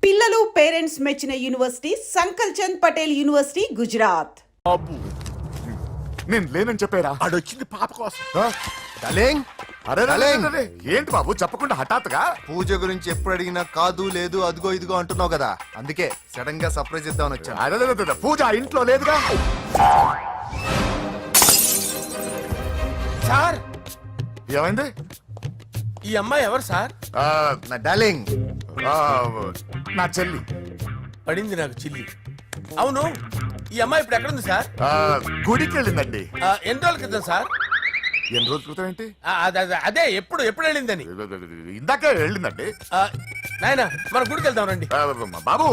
పిల్లలు పేరెంట్స్ మెచ్చిన university సంకల్ Chand Patel university Gujarat. బాబు నేను లేనని చెప్పారా? ఆడొచ్చింది పాప కోసం. డార్లింగ్, అరే డార్లింగ్. ఏంటి బాబు చెప్పకుండా హఠాత్తుగా? పూజ గురించి ఎప్పుడు అడిగినా కాదు లేదు అదిగో ఇదిగో అంటున్నావు కదా, అందుకే సడన్ గా సర్ప్రైజ్ ఇద్దామని వచ్చాను. అరే పూజ ఇంట్లో లేదుగా. సార్, ఏమైంది? ఈ అమ్మాయి ఎవరు సార్? నా డార్లింగ్, నా చెల్లి. పడింది నాకు చిల్లి. అవును, ఈ అమ్మాయి ఇప్పుడు ఎక్కడుంది సార్? గుడికి వెళ్ళిందండి. ఎన్ని రోజుల క్రితం సార్? ఎన్ని రోజుల క్రితం ఏంటి? అదే ఎప్పుడు వెళ్ళిందని. ఇందాకే వెళ్ళిందండి. నాయన మన గుడికి వెళ్దాం రండి. బాబు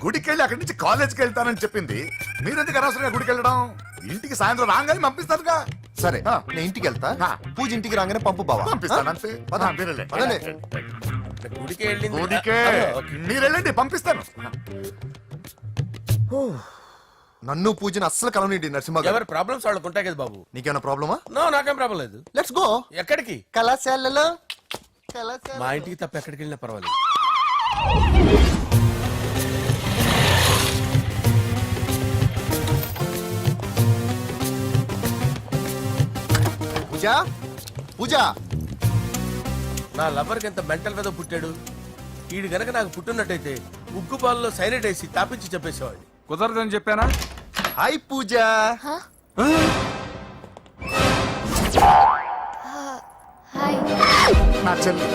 గుడికి వెళ్ళి అక్కడి నుంచి కాలేజ్కి వెళ్తానని చెప్పింది. మీరెందుకు అనవసరంగా గుడికి వెళ్ళడం? ఇంటికి సాయంత్రం రాగానే పంపిస్తానుగా. సరే నేను ఇంటికి వెళ్తా. పూజ ఇంటికి రాగానే పంపు బావా. పంపిస్తాను అంతే. పదండి. గుడికి వెళ్ళింది. గుడికే మీరు వెళ్ళండి, పంపిస్తాను. నన్ను పూజను అస్సలు కలవనిండి నరసింహ గారు. ఎవరి ప్రాబ్లమ్స్ వాళ్ళకు ఉంటాయి కదా బాబు. నీకేమైనా ప్రాబ్లమా? నో, నాకేం ప్రాబ్లం లేదు. Let's go. ఎక్కడికి? కళాశాలలో. మా ఇంటికి తప్ప ఎక్కడికి వెళ్ళినా పర్వాలేదు. పూజ, పూజ. నా లవర్కి ఎంత మెంటల్ మీద పుట్టాడు. ఈడు గనక నాకు పుట్టినట్టయితే ఉగ్గు పాలలో సైనట్ వేసి తాపించి చెప్పేసేవాడిని. కుదరదని చెప్పానా? హాయ్ పూజ. నా చెల్లి.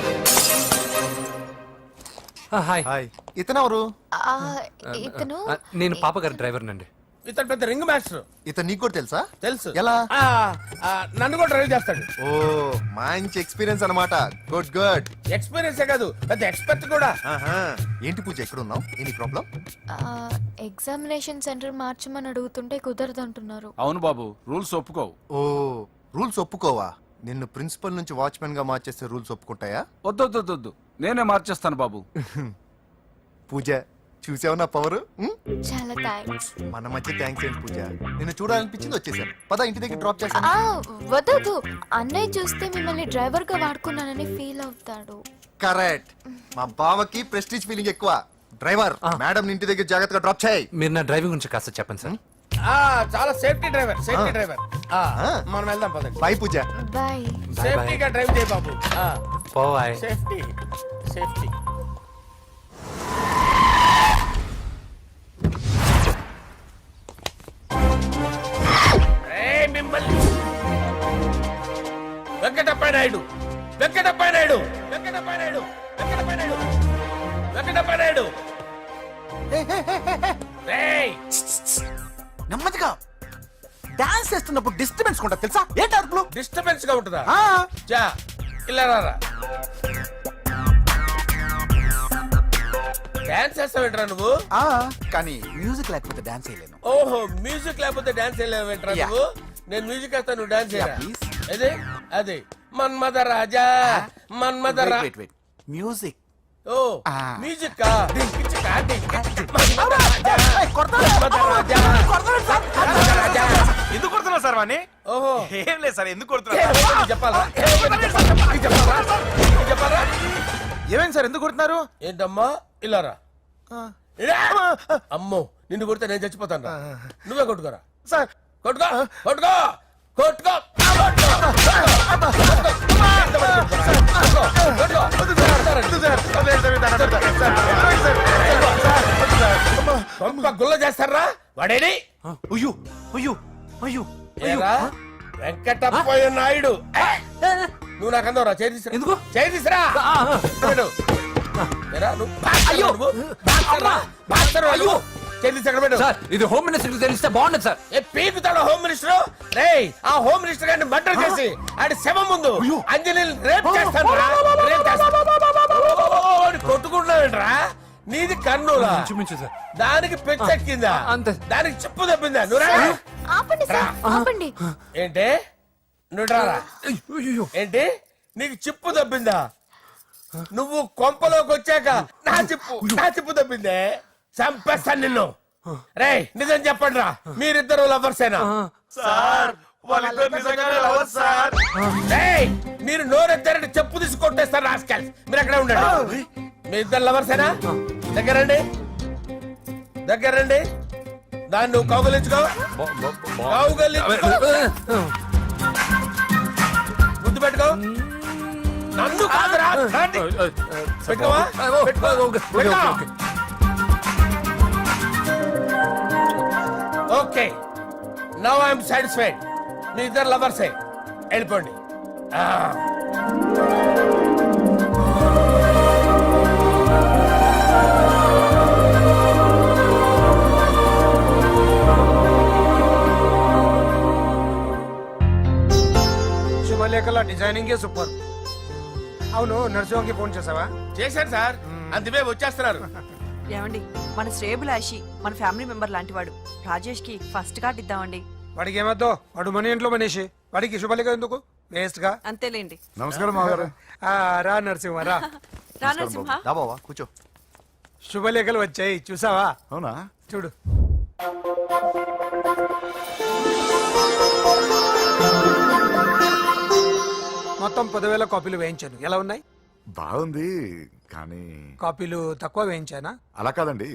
హాయ్. హాయ్. ఇతనెవరు? ఇతను నేను పాప గారి డ్రైవర్ నండి. ఇతను పెద్ద రింగ్ మాస్టర్. ఇతను నీకు కూడా తెలుసా? తెలుసు. ఎలా? నన్ను కూడా డ్రైవ్ చేస్తాడు. ఓ మంచి ఎక్స్పీరియన్స్ అన్నమాట. Good good. ఎక్స్పీరియన్సే కాదు, పెద్ద ఎక్స్పర్ట్ కూడా. ఏంటి పూజ ఎక్కడ ఉన్నావు? Any problem? ఎగ్జామినేషన్ సెంటర్ మార్చమని అడుగుతుంటే కుదరదంటున్నారు. అవును బాబు, రూల్స్ ఒప్పుకోవు. ఓ రూల్స్ ఒప్పుకోవా? నిన్ను ప్రిన్సిపల్ నుంచి వాచ్మెన్ గా మార్చేస్తే రూల్స్ ఒప్పుకుంటాయా? వద్దు, నేనే మార్చేస్తాను బాబు. పూజ చూసావు నా పవర్? చాలా థ్యాంక్స్. మన మధ్య థ్యాంక్స్ ఏంటి పూజ, నిన్ను చూడాలనిపించింది వచ్చేసాను. పద ఇంటి దగ్గర డ్రాప్ చేస్తాను. వద్దు, అన్నయ్య చూస్తే మిమ్మల్ని డ్రైవర్ గా వాడుకున్నానని ఫీల్ అవుతాడు. కరెక్ట్. మా బావకి ప్రెస్టీజ్ ఫీలింగ్ ఎక్కువ. డ్రైవర్, మేడం ఇంటి దగ్గర జాగ్రత్తగా డ్రాప్ చేయి. మీరు నా డ్రైవింగ్ గురించి కాస్త చెప్పండి సార్. చాలా సేఫ్టీ డ్రైవర్. మనం వెళ్దాం పదండి. బాయ్ పూజ. బాయ్. సేఫ్టీగా డ్రైవ్ చేయి బాబు. పోవాయ్. సేఫ్టీ. మిమ్మల్ని వెంకటప్ప నాయుడు. నెమ్మదిగా డాన్స్ చేస్తున్నప్పుడు డిస్టర్బెన్స్ కూడా తెలుసా? ఏంటి అరుపులు? డిస్టర్బెన్స్ గా ఉంటుందా? చా ఇలా రారా. డాన్స్ చేస్తావేంట్రా నువ్వు? కానీ మ్యూజిక్ లేకపోతే డాన్స్ చేయలేను. ఓహో, మ్యూజిక్ లేకపోతే డాన్స్ చేయలేవేంట్రా నువ్వు? నేను మ్యూజిక్ వేస్తా, నువ్వు డాన్స్ చేయరా? అదే మన్మథ రాజా. మ్యూజిక్. ఓ మ్యూజిక్ ఎందుకు కొడుతున్నా సార్ వాణ్ణి? ఓహో, ఏం లేదు సార్, ఎందుకు కొడుతున్నా? చెప్పాలా? ఏమైంది సార్, ఎందుకు కొడుతున్నారు? ఏంటమ్మా ఇలారా. అమ్మో, నిన్ను కొడితే నేను చచ్చిపోతాను. నువ్వే కొట్టుకోరా సార్. కొట్టుకో. గుల్ల చేస్తారా వాడేని? వెంకటప్పయ్య నాయుడు. నువ్వు నాకు అందవరా? చేతిసిరా. ఇది హోమ్ మినిస్టర్ తెలిస్తే బాగుండదు సార్. పీకుతాడు హోమ్ మినిస్టర్. ఆ హోమ్ మినిస్టర్ గారిని మర్డర్ చేసి ఆడి శవం ముందు అంజలిని రేప్ చేస్తాను. కొట్టుకుంటున్నావేంట్రా? నీది కన్నులా? దానికి పెచ్చెక్కిందా? దానికి చెప్పు తప్పిందా? ఏంటి నువ్వు రారా? ఏంటి నీకు చిప్పు తప్పిందా? నువ్వు కొంపలోకి వచ్చాక నా చిప్పు తప్పిందే. చంపేస్తాను నిన్ను. రేయ్ నిజం చెప్పండి రా, మీరిద్దరు లవర్సేనా? సార్ వాళ్ళిద్దరు నిజంగానే లవర్స్ సార్. మీరు నోరెత్తారంటే చెప్పు తీసి కొట్టేస్తారు రాస్కల్స్. మీరు అక్కడే ఉండండి. మీ ఇద్దరు లవర్సేనా దగ్గరండి దగ్గరండి దాన్ని నువ్వు కౌగలించుకో కౌగలించుకో ముద్దు పెట్టుకో నన్ను కాదురా నాటి. పెట్టుకోవా? పెట్టుకో. ఓకే నౌ ఐఎమ్ సాటిస్ఫైడ్ మీ ఇద్దరు లవర్సే వెళ్ళిపోండి శుభలేఖల డిజైనింగ్ సూపర్. అవును నరసింహకి ఫోన్ చేసావా? చేశాను సార్ అందుకే వచ్చేస్తున్నారు ఏమండి మన శ్రేయబులాషి మన ఫ్యామిలీ మెంబర్ లాంటి వాడు రాజేష్ కి ఫస్ట్ కార్డ్ ఇద్దామండి. వాడికి ఏమద్దో, వాడు మన ఇంట్లో మనిషి, వాడికి శుభలేఖ ఎందుకు వేస్ట్ గా. అంతేలేండి. నమస్కారం మామగారు. రా నరసింహ రా. రా నరసింహ. దా బావా కూర్చో. శుభలేఖలు వచ్చాయి చూసావా? అవునా? చూడు. మొత్తం 10,000 కాపీలు వేయించాను. ఎలా ఉన్నాయి? బాగుంది కానీ కాపీలు తక్కువ వేయించానా? అలా కాదండి,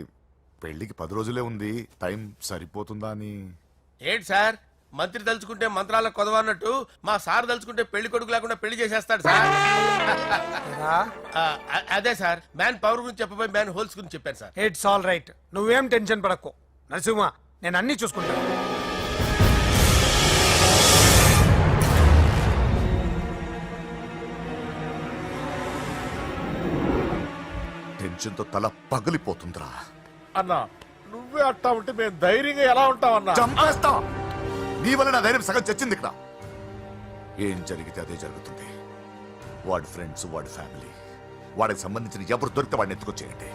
పెళ్లికి 10 రోజులే ఉంది, టైం సరిపోతుందా అని. ఏంటి సార్ మంత్రి తలుచుకుంటే మంత్రాలకు కొదవన్నట్టు మా సార్ తలుచుకుంటే పెళ్లి కొడుకు లేకుండా పెళ్లి చేసేస్తాడు సార్. రా. అదే సార్ మ్యాన్ పవర్ గురించి చెప్పబోయి మ్యాన్ హోల్స్ గురించి చెప్పాను సార్. It's all right. నువ్వేం టెన్షన్ పడకు నరసింహ, నేను అన్ని చూసుకుంటాను. టెన్షన్ తో తల పగిలిపోతుందిరా. అన్నా నువ్వే అట్టా ఉంటే మేము ధైర్యంగా ఎలా ఉంటామన్నా? చంపేస్తా. నీ వల్ల నా ధైర్యం సగం చచ్చింది ఇక్కడ. ఏం జరిగితే అదే జరుగుతుంది. వాడి ఫ్రెండ్స్, వాడి ఫ్యామిలీ, వాడికి సంబంధించిన ఎవరు దొరికితే వాడిని ఎత్తుకొచ్చేయండి.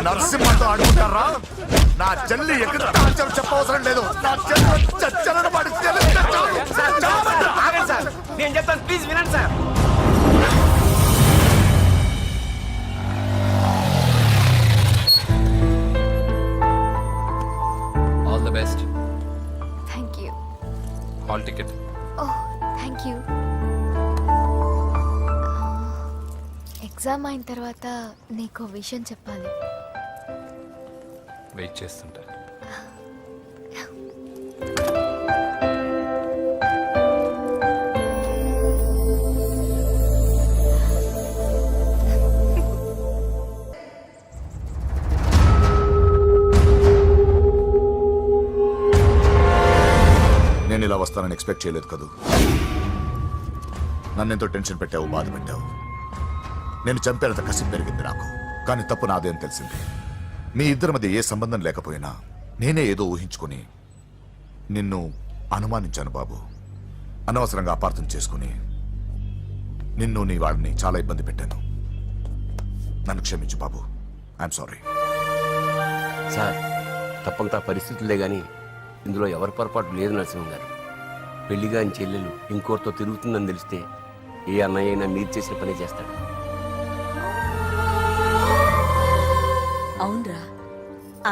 నరసింహతో ఆడుకుంటారా? నా చెల్లి ఎక్కడ దాచారో చెప్పవసరం లేదు. నా చెల్లి చచ్చారని వాడి నేను చెప్తాను, ప్లీజ్ వినండి sir. All the best. Thank you. Hall ticket. Oh thank you. Exam అయిన తర్వాత నీకు విషయం చెప్పాలి. వెయిట్ చేస్తుంటా. నేను ఇలా వస్తానని ఎక్స్పెక్ట్ చేయలేదు కదూ. నన్నెంతో టెన్షన్ పెట్టావు, బాధ పెట్టావు. నేను చంపేంత కసి పెరిగింది నాకు. కానీ తప్పు నాదేం తెలిసింది. మీ ఇద్దరి మధ్య ఏ సంబంధం లేకపోయినా నేనే ఏదో ఊహించుకుని నిన్ను అనుమానించాను బాబు. అనవసరంగా అపార్థం చేసుకుని నిన్ను నీ వాళ్ళని చాలా ఇబ్బంది పెట్టాను. నన్ను క్షమించు బాబు. I'm sorry. సార్ తప్పంతా పరిస్థితులే గాని ఇందులో ఎవరి పొరపాటు లేదు నరసింహ గారు. పెళ్లిగా ఆయన చెల్లెలు ఇంకోరితో తిరుగుతుందని తెలిస్తే ఏ అన్నయ్య అయినా మీరు చేసిన పనే చేస్తాడు. అవునరా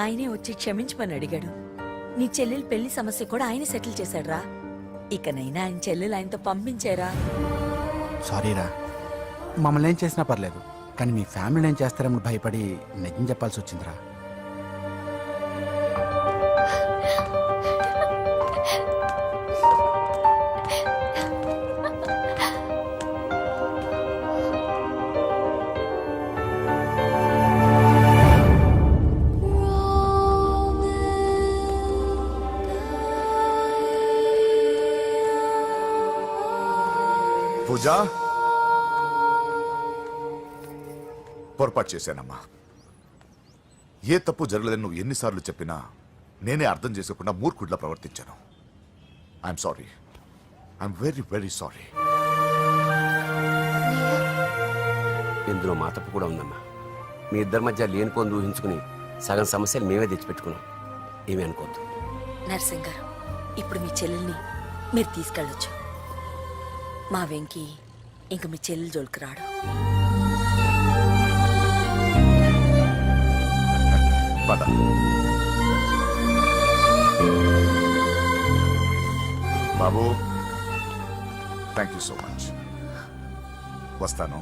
ఆయనే వచ్చి క్షమించమని అడిగాడు. నీ చెల్లెలు పెళ్లి సమస్య కూడా ఆయన సెటిల్ చేశాడురా. ఇకనైనా ఆయన చెల్లెలు ఆయనతో పంపించారా? సారీరా, మమ్మల్ని ఏం చేసినా పర్లేదు, కానీ మీ ఫ్యామిలీని ఏం చేస్తారని భయపడి నిజం చెప్పాల్సి వచ్చిందిరా. పూజ, పొరపాటు చేశానమ్మా. ఏ తప్పు జరగలేదని నువ్వు ఎన్నిసార్లు చెప్పినా నేనే అర్థం చేసుకోకుండా మూర్ఖుడిలా ప్రవర్తించాను. I'm sorry. I'm very very sorry. ఇందులో మా తప్పు కూడా ఉందమ్మా. మీ ఇద్దరి మధ్య లేనిపోని ఊహించుకుని సగం సమస్యలు మేమే తెచ్చిపెట్టుకున్నాం. ఏమీ అనుకోవద్దు. నర్సింగ్ గారు ఇప్పుడు మీ చెల్లెల్ని మీరు తీసుకెళ్ళొచ్చు. మా వెంకీ ఇంక మీ చెల్లెలు జోలికి రాడు. పద. బాబు, థ్యాంక్ యూ సో మచ్. వస్తాను.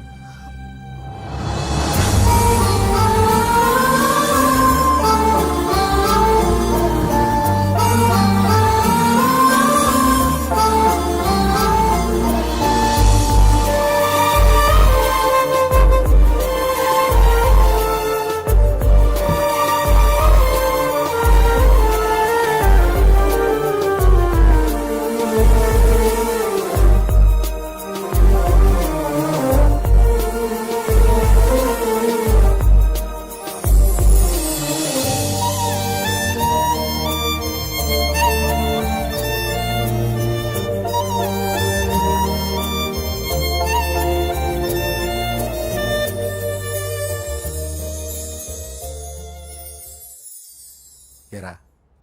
ఏరా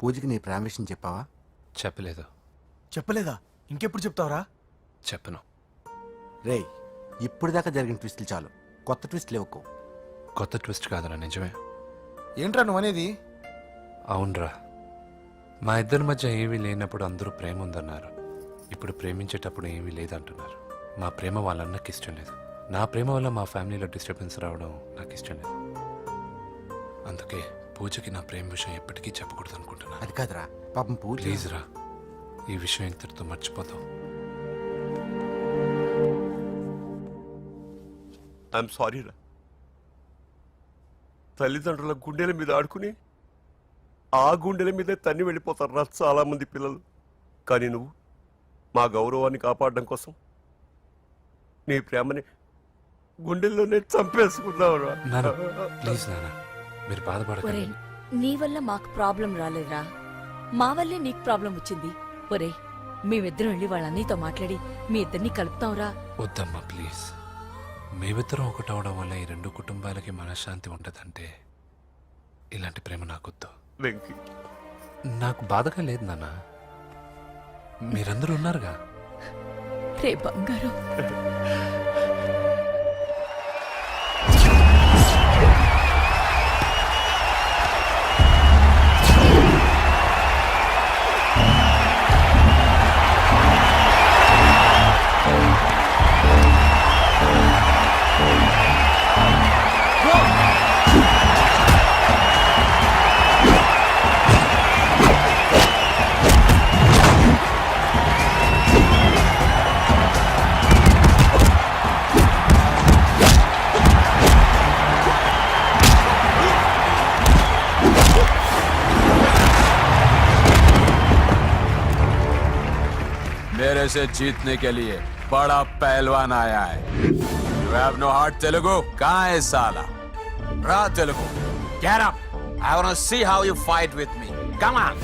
పూజకి నీ ప్రేమ విషయం చెప్పావా? చెప్పలేదు. చెప్పలేదా? ఇంకెప్పుడు చెప్తావరా? చెప్పను. రేయ్, ఇప్పుడు దాకా జరిగిన ట్విస్టులు చాలు, కొత్త ట్విస్ట్ లేవుకో. కొత్త ట్విస్ట్ కాదురా, నిజమే. ఏంట్రా నువ్వు అనేది? అవునరా, మా ఇద్దరి మధ్య ఏమీ లేనప్పుడు అందరూ ప్రేమ ఉందన్నారు. ఇప్పుడు ప్రేమించేటప్పుడు ఏమీ లేదంటున్నారు. మా ప్రేమ వాళ్ళన్నకి ఇష్టం లేదు. నా ప్రేమ వల్ల మా ఫ్యామిలీలో డిస్టర్బెన్స్ రావడం నాకు ఇష్టం లేదు. అందుకే పూజకి నా ప్రేమ విషయం ఎప్పటికీ చెప్పకూడదు అనుకుంటున్నా. అది కాదురా, పాపం పూజ. ప్లీజ్ రా, ఈ విషయం ఇంతటితో మర్చిపోతాం. ఐఎమ్ సారీ రా. తల్లిదండ్రుల గుండెల మీద ఆడుకుని ఆ గుండెల మీదే తన్ని వెళ్ళిపోతారు రా చాలా మంది పిల్లలు. కానీ నువ్వు మా గౌరవాన్ని కాపాడడం కోసం నీ ప్రేమని గుండెల్లోనే చంపేసుకున్నావురా. నాన్న ప్లీజ్ నాన్న, మీరు ఒరే, బాధపడకండి. నీ వల్ల మాకు ప్రాబ్లం రాలేదురా, మా వల్లే నీకు ప్రాబ్లం వచ్చింది. ఒరే, మేమిద్దరం వెళ్ళి వాళ్ళ అన్నయ్యతో మాట్లాడి మీ ఇద్దరిని కలుపుతాంరా. వద్దమ్మా ప్లీజ్. మేమిద్దరం ఒకటవడం వల్ల ఈ రెండు కుటుంబాలకి మనశ్శాంతి ఉంటదంటే ఇలాంటి ప్రేమ నాకొద్దు. వెంకీ, నాకు బాధగా లేదు నాన్న, మీరందరూ ఉన్నారుగా. రే బంగారం, मेरे से जीतने के लिए बड़ा पहलवान आया है. You have no heart, Telugu? कहाँ है साला? Ra Telugu. Get up. I want to see how you fight with me. Come on.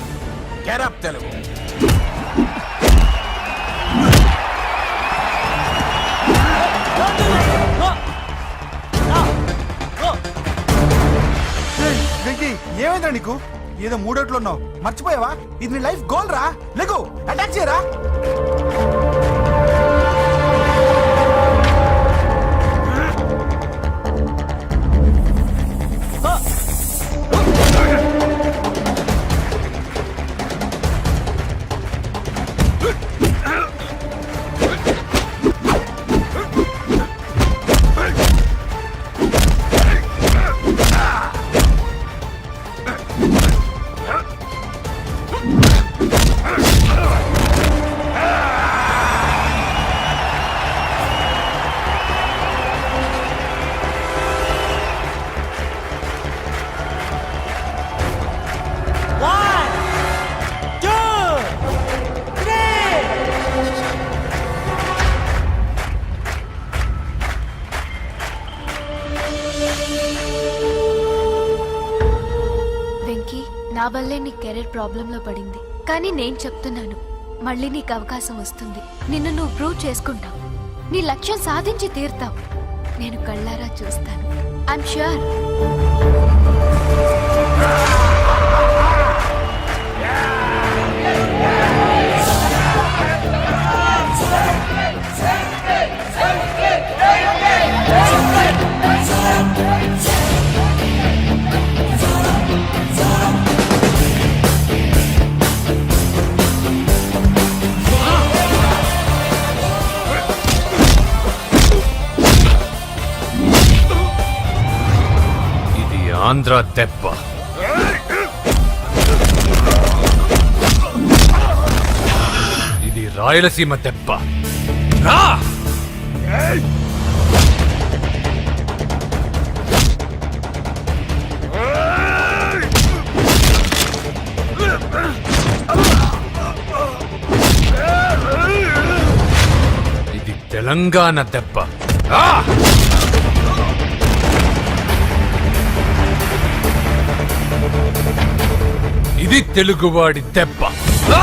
Get up, Telugu. Venky, ఏమైందిరా నీకు? ఏదో మూడోట్లో ఉన్నావు, మర్చిపోయావా? ఇది నీ లైఫ్ గోల్ రా. లేకు, అటాక్ చేయరా. వెంకీ, నా వల్లే నీ కెరీర్ ప్రాబ్లంలో పడింది. కానీ నేను చెప్తున్నాను, మళ్ళీ నీకు అవకాశం వస్తుంది. నిన్ను నువ్వు ప్రూవ్ చేసుకుంటావు. నీ లక్ష్యం సాధించి తీరుతావు. నేను కళ్ళారా చూస్తాను. I'm sure. ఆంధ్ర దెబ్బ. ఇది రాయలసీమ దెబ్బ. రా! ఇది తెలంగాణ దెబ్బ. రా! ఇది తెలుగువాడి దెబ్బ. రా!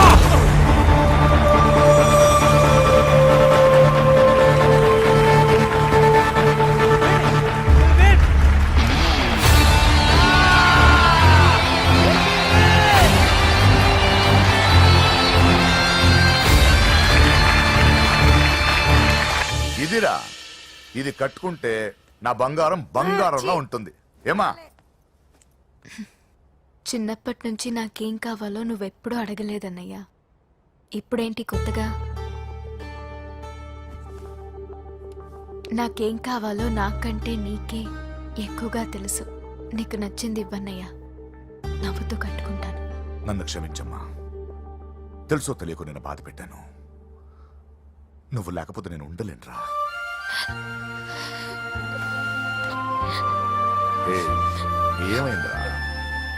ఇదిరా, ఇది కట్టుకుంటే నా బంగారం బంగారంలో ఉంటుంది. ఏమా? చిన్నప్పటి నుంచి నాకేం కావాలో నువ్వెప్పుడూ అడగలేదన్నయ్య. ఇప్పుడేంటి కొత్తగా? నాకేం కావాలో నాకంటే నీకే ఎక్కువగా తెలుసు. నీకు నచ్చింది ఇవ్వన్నయ్యా, నవ్వుతూ కట్టుకుంటాను. నన్ను క్షమించమ్మా. తెలుసో తెలియకు నేను బాధ పెట్టాను. నువ్వు లేకపోతే నేను ఉండలేనురా. ఏమైందిరా?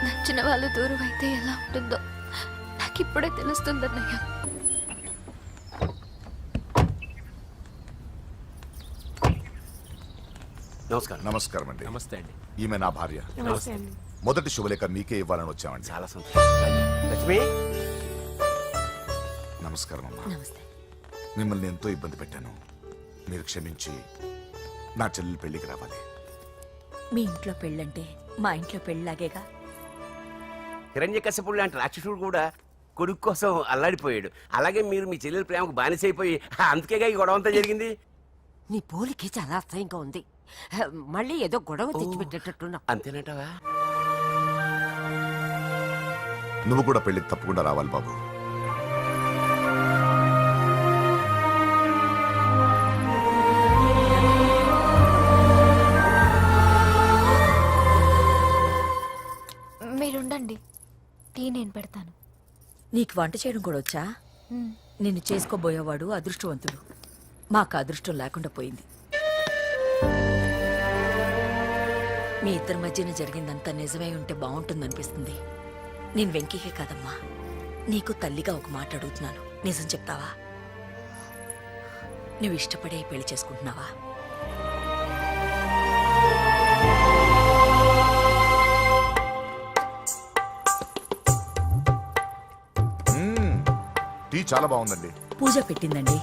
నచ్చిన వాళ్ళు దూరం అయితే ఎలా ఉంటుందో నాకిప్పుడే తెలుస్తుందన్నయ్య. నమస్కారం. నమస్కారం అండి. నమస్తే అండి. ఈమె నా భార్య. మొదటి శుభలేఖ మీకే ఇవ్వాలని వచ్చామండి. చాలా సంతోషం. లక్ష్మి, నమస్కారం అమ్మా. నమస్తే. మిమ్మల్ని ఎంతో ఇబ్బంది పెట్టాను. మీరు క్షమించి నా చెల్లెలు పెళ్లికి రావాలి. మీ ఇంట్లో పెళ్ళంటే మా ఇంట్లో పెళ్ళలాగేగా. హిరణ్యకశిపుడు లాంటి రాక్షసుడు కూడా కొడుకు కోసం అల్లాడిపోయాడు. అలాగే మీరు మీ చెల్లెల ప్రేమకు బానిసైపోయి అందుకేగా ఈ గొడవ అంతా జరిగింది. నీ పోలికి చాలా అసహ్యంగా ఉంది. మళ్ళీ ఏదో గొడవ తెచ్చిపెట్టేటట్టున్నా. అంతేనంటావా? నువ్వు కూడా పెళ్లికి తప్పకుండా రావాలి బాబు. మీరుండండి, టీ నేను పెడతాను. నీకు వంట చేయడం కూడా వచ్చా? నిన్ను చేసుకోబోయేవాడు అదృష్టవంతుడు. మాకు అదృష్టం లేకుండా పోయింది. మీ ఇద్దరి మధ్యన జరిగిందంతా నిజమై ఉంటే బాగుంటుందనిపిస్తుంది. నేను వెంకీకే కాదమ్మా, నీకు తల్లిగా ఒక మాట అడుగుతున్నాను. నిజం చెప్తావా? నువ్వు ఇష్టపడే పెళ్లి చేసుకుంటున్నావా? టీ చాలా బాగుందండి. పూజ పెట్టిందండి.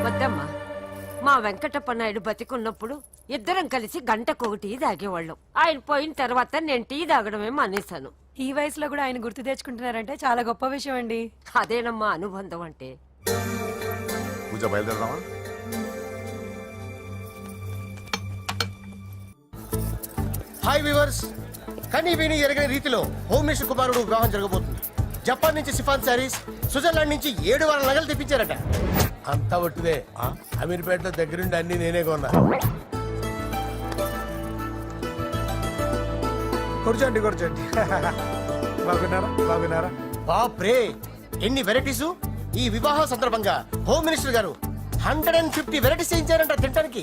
వద్దమ్మా, మా వెంకటప్ప నాయుడు బతికున్నప్పుడు ఇద్దరం కలిసి గంటకొక టీ తాగేవాళ్ళం. ఆయన పోయిన తర్వాత నేను టీ తాగడమే మానేశాను. ఈ వయసులో కూడా ఆయన గుర్తు తెచ్చుకుంటున్నారంటే చాలా గొప్ప విషయం అండి. అదేనమ్మా అనుబంధం అంటే. పూజ బయలుదేరదామా? హాయ్ వ్యూవర్స్, కనీ విని ఎరగని రీతిలో హోమ్ మినిస్టర్ కుమారుడు వివాహం జరగబోతుంది. జపాన్ నుంచి సిఫాన్ శారీస్, స్విట్జర్లాండ్ నుంచి 7 వారాల నగలు తెప్పించారట. అంతా ఒట్టిదే. అమీర్పేటలో దగ్గరుండి అన్ని నేనే కొన్నా. కూర్చోండి కూర్చోండి. బాగున్నారా? బాగున్నారా? బాప్రే, ఎన్ని వెరైటీసు! ఈ వివాహం సందర్భంగా హోమ్ మినిస్టర్ గారు 150 వెరైటీస్ చేయించారంట తినడానికి.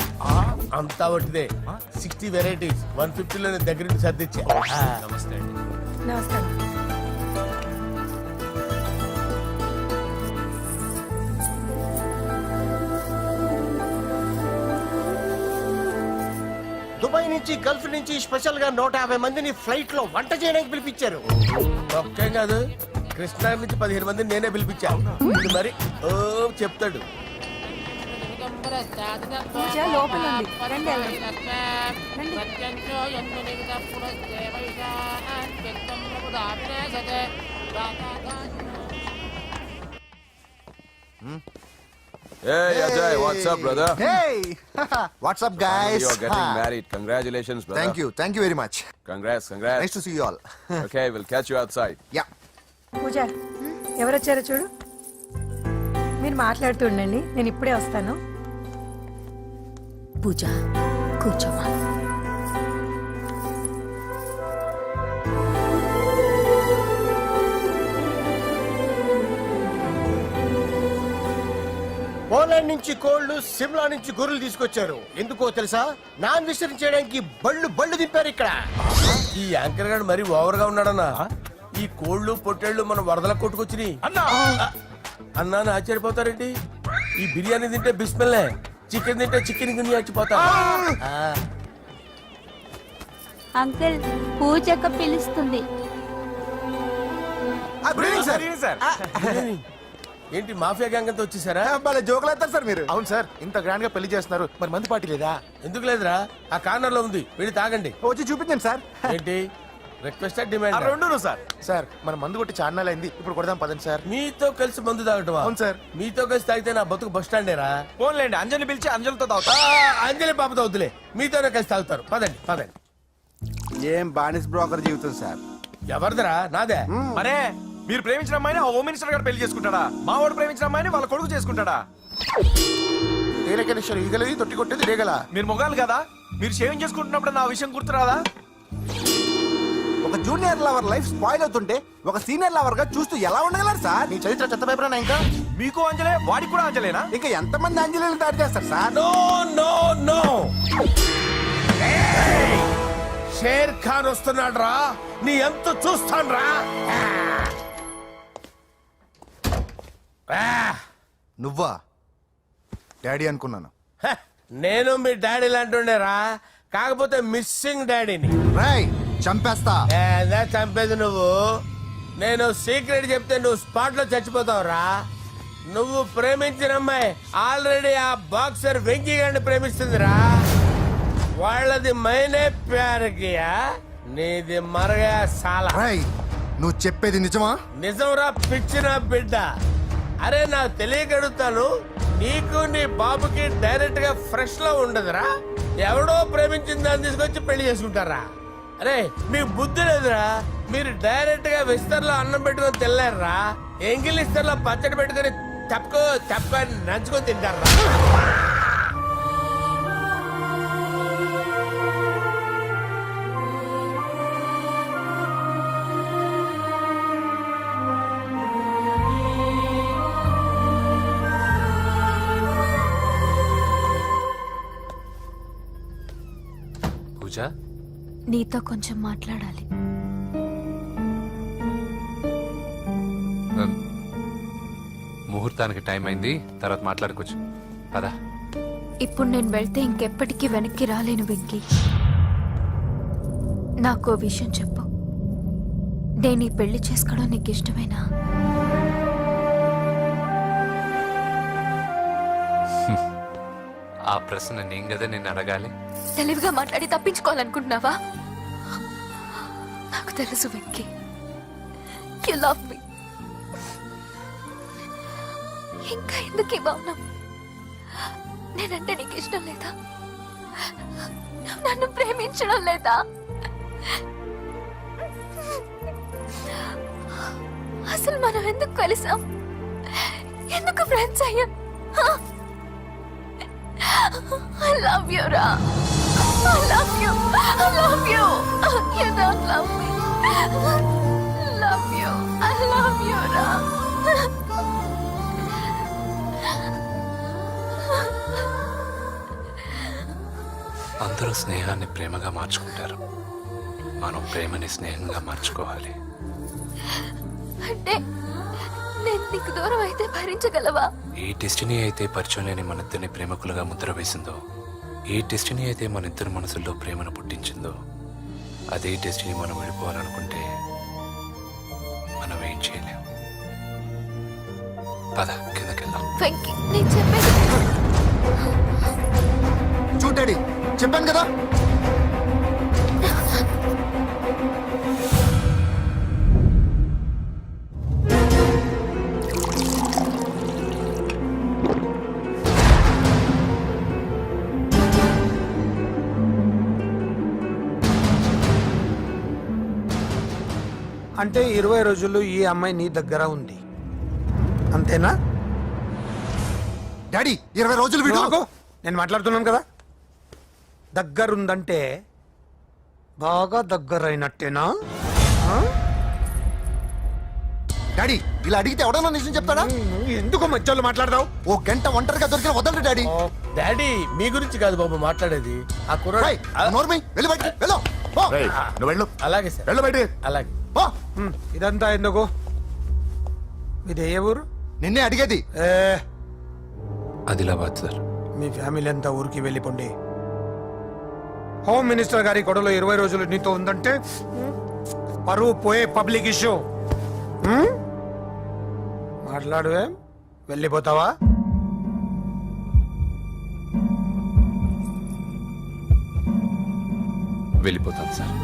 అంతా ఒట్టిదే. 60 వెరైటీస్ 150లో దగ్గరుండి సర్దిచ్చా. నమస్తే అండి. నమస్కారం. దుబాయ్ నుంచి గల్ఫ్ నుంచి స్పెషల్ గా 150 మందిని ఫ్లైట్ లో వంట చేయడానికి పిలిపించారు. ఒక్కేం కాదు, కృష్ణా నుంచి 15 మందిని నేనే పిలిపించాను. ఇది మరి ఓ చెప్తాడు. పూజ లోపల ఉంది. రండి, రండి. Hey Ajay, what's up, brother? Hey, what's up, guys? You're getting married. Congratulations, brother. Thank you very much. Congrats. Nice to see you all. Okay, we'll catch you outside. Yeah. పూజ ఎవరొచ్చారో చూడు. మీరు మాట్లాడుతూ ఉండండి, నేను ఇప్పుడే వస్తాను. పూజ కూర్చోమా. పోలాండ్ నుంచి కోళ్లు, సిమ్లా నుంచి గొర్రెలు తీసుకొచ్చారు. ఎందుకో తెలుసా? నాన్ విసర్జన చేయడానికి బళ్ళు దింపారు ఇక్కడ. ఈ యాంకర్ గారు మరీ ఓవర్ గా ఉన్నాడన్నా. ఈ కోళ్లు పొట్టేళ్లు మన వరదలకు కొట్టుకొచ్చినాయి అన్నా అని ఆశ్చర్యపోతారేంటి? ఈ బిర్యానీ తింటే బిస్మిల్లే, చికెన్ తింటే చికెన్ గిన్నె చచ్చిపోతా. అంకుల్ పూజక్క పిలుస్తుంది. ఏంటి మాఫియా గ్యాంగ్ అంతా వచ్చేసారా? జోకులు వేస్తారు సార్ మీరు. అవును సార్, ఇంత గ్రాండ్ గా పెళ్లి చేస్తున్నారు, మరి మంది పార్టీ లేదా? ఎందుకు లేదురా? ఆ కార్నర్ లో ఉంది, వెళ్ళి తాగండి. వచ్చి చూపించండి సార్. ఏంటి రిక్వెస్ట్ డిమాండ్? రెండు సార్. సార్ మన మందు కొట్టి చాన్నాలు అయింది, ఇప్పుడు కొడదాం పదండి సార్. మీతో కలిసి మందు తాగటమా? అవును సార్. మీతో కలిసి తాగితే నా బతుకు బస్ స్టాండేరా? ఫోన్లేండి, అంజలి పిలిచి అంజలితో తాగుతా. అంజలి పాపతో వద్దులే, మీతోనే కలిసి తాగుతారు. పదండి పదండి. ఏం బానిస్ బ్రోకర్ జీవితం సార్. ఎవరిదిరా? నాదే. మరే మీరు ప్రేమించిన అమ్మాయిని హోమ్ మినిస్టర్ గారు పెళ్లి చేసుకుంటాడా? మా వాడు ప్రేమించిన అమ్మాయిని వాళ్ళ కొడుకు చేసుకుంటాడా? ఈగలది తొట్టి కొట్టేది రేగల. మీరు మొగాలు కదా, మీరు షేవింగ్ చేసుకుంటున్నప్పుడు నా విషయం గుర్తురాదా? ఒక జూనియర్ లవర్ లైఫ్ స్పాయిల్ అవుతుంటే ఒక సీనియర్ లవర్ గా చూస్తూ ఎలా ఉండగలరు సార్? నీ చరిత్ర చెత్త పేపర్. ఇంకా మీకు అంజలే, వాడికి కూడా అంజలేనా? ఇంకా ఎంతమంది అంజలిని దాడి చేస్తారు sir? No no no, Sher Khan వస్తున్నాడు రా, నీ ఎంత చూస్తాను రా. నువ్వా? డాడీ అనుకున్నాను. నేను మీ డాడీ లాంటి రా, కాకపోతే మిస్సింగ్ డాడీని. రాయ్ చంపేస్తా. చంపేది నువ్వు. నేను సీక్రెట్ చెప్తే నువ్వు స్పాట్ లో చచ్చిపోతావురా. నువ్వు ప్రేమించిన అమ్మాయి ఆల్రెడీ ఆ బాక్సర్ వెంకీ గారిని ప్రేమిస్తుందిరా. వాళ్ళది మైనే ప్యార్ కియా, నీది మరగా సాలా. రాయ్ నువ్వు చెప్పేది నిజమా? నిజంరా పిచ్చిన బిడ్డ. అరే నాకు తెలియగడుగుతాను, నీకు నీ బాబుకి డైరెక్ట్ గా ఫ్రెష్ లో ఉండదురా. ఎవడో ప్రేమించిన దాన్ని తీసుకొచ్చి పెళ్లి చేసుకుంటారా? అరే మీకు బుద్ధి లేదురా. మీరు డైరెక్ట్ గా విస్తర్లో అన్నం పెట్టుకొని తినలేరురా. ఎంగిల్ ఇస్తర్లో పచ్చడి పెట్టుకొని తప్ప నంచుకొని తింటారా. పూజ, నీతో కొంచెం మాట్లాడాలి. ముహూర్తానికి టైం అయింది, తర్వాత మాట్లాడుకోవచ్చు. పదా. ఇప్పుడు నేను వెళ్తే ఇంకెప్పటికీ వెనక్కి రాలేను వెంకీ. నాకు విషయం చెప్పు. నేను ఈ పెళ్లి చేసుకోవడం నీకు ఇష్టమేనా? ఆ ప్రశ్న నేను కదా నిన్ను అడగాలి. తెలివిగా మాట్లాడి తప్పించుకోవాలనుకుంటున్నావా? నాకు తెలుసు వెంకీ, యు లవ్ మీ. ఇంకా ఎందుకు ఈ మౌనం? నేనంటే నీకు ఇష్టం లేదా? నువ్వు నన్ను ప్రేమించడం లేదా? అసలు మనం ఎందుకు కలిసాం? ఎందుకు ఫ్రెండ్స్ అయ్యాం? I love you, Ra. I love you. I love you. You don't love me. Love you. I love you, Ra. అందరూ స్నేహాన్ని ప్రేమగా మార్చుకుంటారు, మనం ప్రేమని స్నేహంగా మార్చుకోవాలి. అంటే నేను నీకు దూరం అయితే భరించగలవా? ఏ డెస్టినీ అయితే పరిచయం లేని మన ఇద్దరిని ప్రేమకులుగా ముద్ర వేసిందో, ఏ డెస్టినీ అయితే మన ఇద్దరి మనసుల్లో ప్రేమను పుట్టించిందో, అదే డెస్టినీ మనం వెళ్ళిపోవాలనుకుంటే మనం ఏం చేయలేం. పద కిందకెళ్దాం. వెంకీ, నేను చెప్పేది చూడండి, చెప్పాను కదా. అంటే 20 రోజులు ఈ అమ్మాయి నీ దగ్గర ఉంది అంతేనా? డాడీ 20 రోజులు నువ్వు వీడు ఆగు. నేను మాట్లాడుతున్నాను కదా. దగ్గరుందంటే బాగా దగ్గరైనట్టేనా? ఆ? డాడీ ఇలా అడిగితే ఎవడన్నా నిజం చెప్తాడా? నువ్వు ఎందుకు మధ్యలో మాట్లాడదావు? ఓ గంట ఒంటరిగా దొరికిన వదలరు డాడీ. డాడీ మీ గురించి కాదు బాబు మాట్లాడేది, ఆ కుర్రాడు. రేయ్, నోర్మి వెళ్ళి బయటికి వెళ్ళు పో. రేయ్, నువ్వు వెళ్ళు అలాగే సార్, వెళ్ళు బయటికి. అలాగే. పో. ఇదంతా ఎందుకు? ఇది ఏ ఊరు? నిన్నే అడిగేది. ఏ, ఆదిలాబాద్ సార్. మీ ఫ్యామిలీ అంతా ఊరికి వెళ్ళిపోండి. హోమ్ మినిస్టర్ గారి కొడలో 20 రోజులు నీతో ఉందంటే పరువు పోయే పబ్లిక్ ఇష్యూ. మాట్లాడు. ఏం వెళ్ళిపోతావా? వెళ్ళిపోతాను సార్.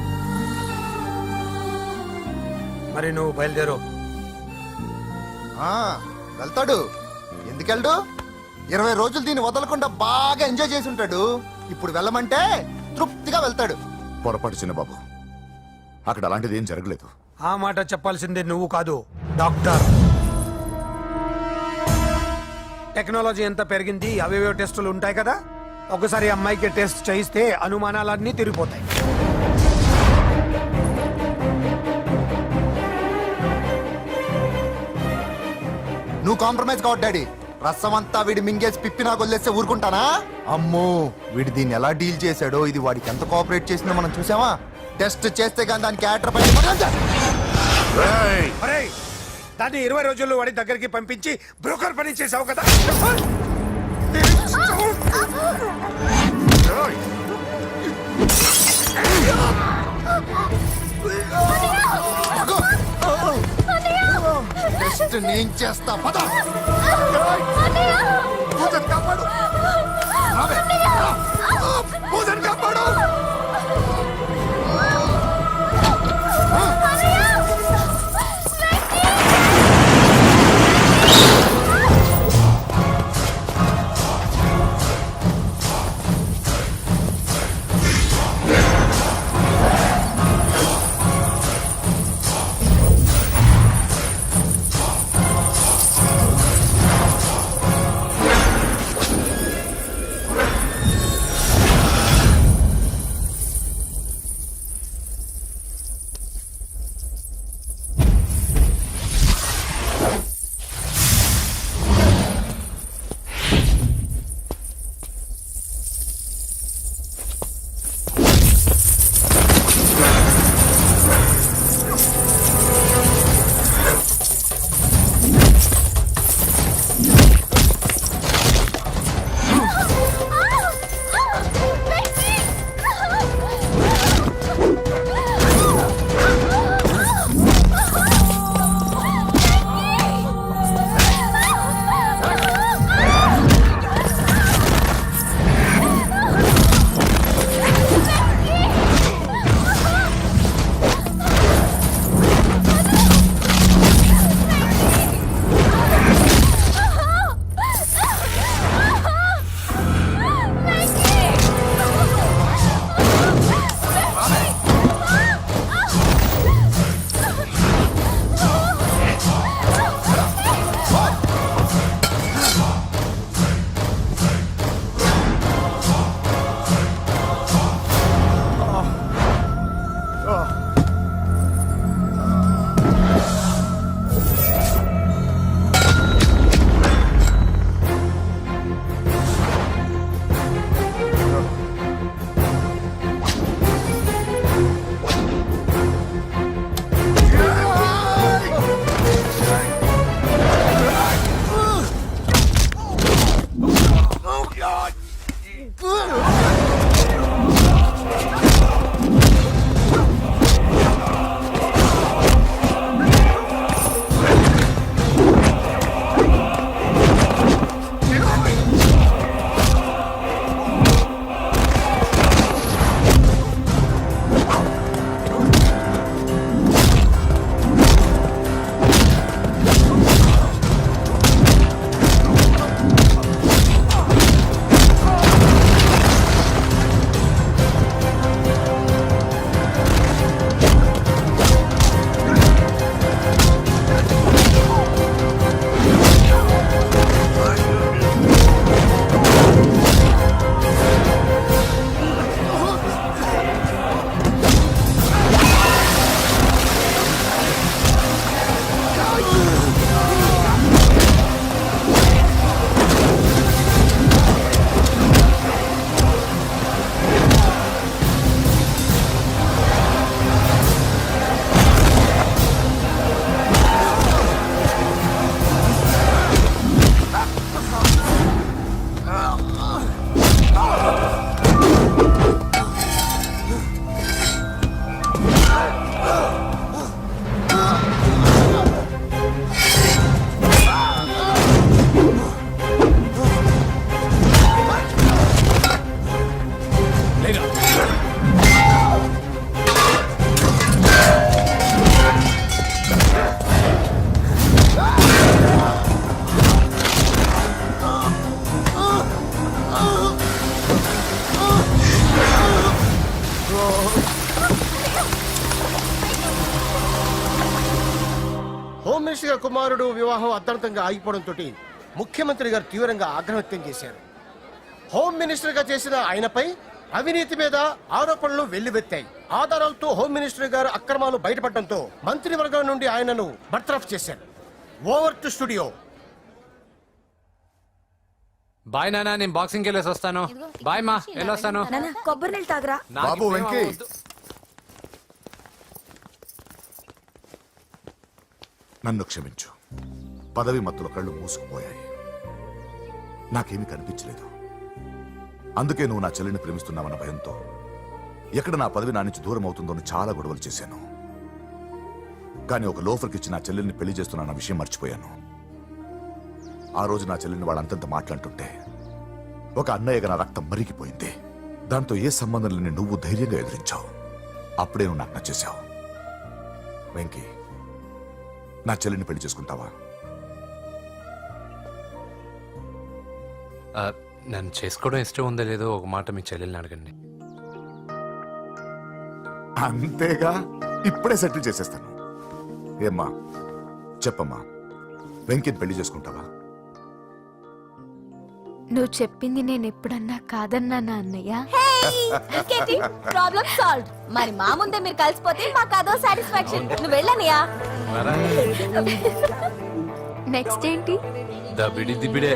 మరి నువ్వు బయలుదేరు. ఆ, వెళ్తాడు. ఎందుకెళ్ళడు? 20 రోజులు దీన్ని వదలకుండా బాగా ఎంజాయ్ చేసి ఉంటాడు. ఇప్పుడు వెళ్ళమంటే తృప్తిగా వెళ్తాడు. పొరపాటు చిన్న బాబు, అక్కడ అలాంటిది ఏం జరగలేదు. ఆ మాట చెప్పాల్సిందే నువ్వు కాదు, డాక్టర్. టెక్నాలజీ ఎంత పెరిగింది, అవేవో టెస్టులు ఉంటాయి కదా. ఒకసారి అమ్మాయికి టెస్ట్ చేయిస్తే అనుమానాలన్నీ తిరిగిపోతాయి. నువ్వు కాంప్రమైజ్ కావద్దు డాడీ. రసం అంతా వీడి మింగేసి పిప్పి నాకు వదిలేస్తే ఊరుకుంటానా? అమ్మో, వీడు దీన్ని ఎలా డీల్ చేశాడో, ఇది వాడికి ఎంత కోఆపరేట్ చేసిందో మనం చూసావా? టెస్ట్ చేస్తే కానీ దానికి యాటర్ పై రేయ్, ఒరేయ్, దాన్ని 20 రోజుల్లో వాడి దగ్గరికి పంపించి బ్రోకర్ పని చేసావు కదా. రేయ్. టెస్ట్ నేను చేస్తా. పద. పూజని కాపాడు. రావే. రా. పూజని కాపాడు. హోమ్ మినిస్టర్ గారి కుమారుడు వివాహం అర్ధాంతంగా ఆగిపోవడంతో ముఖ్యమంత్రి గారు తీవ్రంగా ఆగ్రహం వ్యక్తం చేశారు. హోమ్ మినిస్టర్ గా చేసిన ఆయనపై అవినీతి మీద ఆరోపణలు వెల్లువెత్తాయి. ఆధారాలతో హోమ్ మినిస్టర్ గారు అక్రమాలు బయటపడడంతో మంత్రివర్గం నుండి ఆయనను బర్తరఫ్ చేశారు. Over to studio. బాయ్ నాన్న, నేను బాక్సింగ్కి వెళ్ళేసి వస్తాను. బాయ్ మా, వెళ్ళొస్తాను. నాన్న కొబ్బరి నీళ్ళు తాగరా. నాకు బాబు, ఇప్పుడేం వెంకీ. అవ్వద్దు. నన్ను క్షమించు. పదవి మత్తులో కళ్ళు మూసుకుపోయాయి. నాకేమీ కనిపించలేదు. అందుకే నువ్వు నా చెల్లిని ప్రేమిస్తున్నావన్న భయంతో ఎక్కడ నా పదవి నా నుంచి దూరం అవుతుందో అని చాలా గొడవలు చేశాను. కానీ ఒక లోఫర్కి ఇచ్చి నా చెల్లెల్ని పెళ్లి చేస్తున్నా విషయం మర్చిపోయాను. ఆ రోజు నా చెల్లెల్ని వాళ్ళంతంత మాట్లాడుతుంటే ఒక అన్నయ్యగా నా రక్తం మరిగిపోయింది. దాంతో ఏ సంబంధం లేని నువ్వు ధైర్యంగా ఎదిరించావు. అప్పుడే నువ్వు నాకు నచ్చేశావు. వెంకీ, నా చెల్లిని పెళ్లి చేసుకుంటావా? నన్ను చేసుకోవడం ఇష్టం ఉందో లేదో ఒక మాట మీ చెల్లెల్ని అడగండి. అంతేగా, ఇప్పుడే సెటిల్ చేసేస్తాను. ఏమ్మా చెప్పమ్మా, వెంకీని పెళ్లి చేసుకుంటావా? నువ్వు చెప్పింది నేను ఎప్పుడన్నా కాదన్నానా అన్నయ్య? Problem solve. మరి మా ముందే మీరు కలిసిపోతే మాకు అదో సాటిస్ఫాక్షన్. నువ్వు వెళ్ళనియా. నెక్స్ట్ ఏంటి? దబిడి దిబిడే.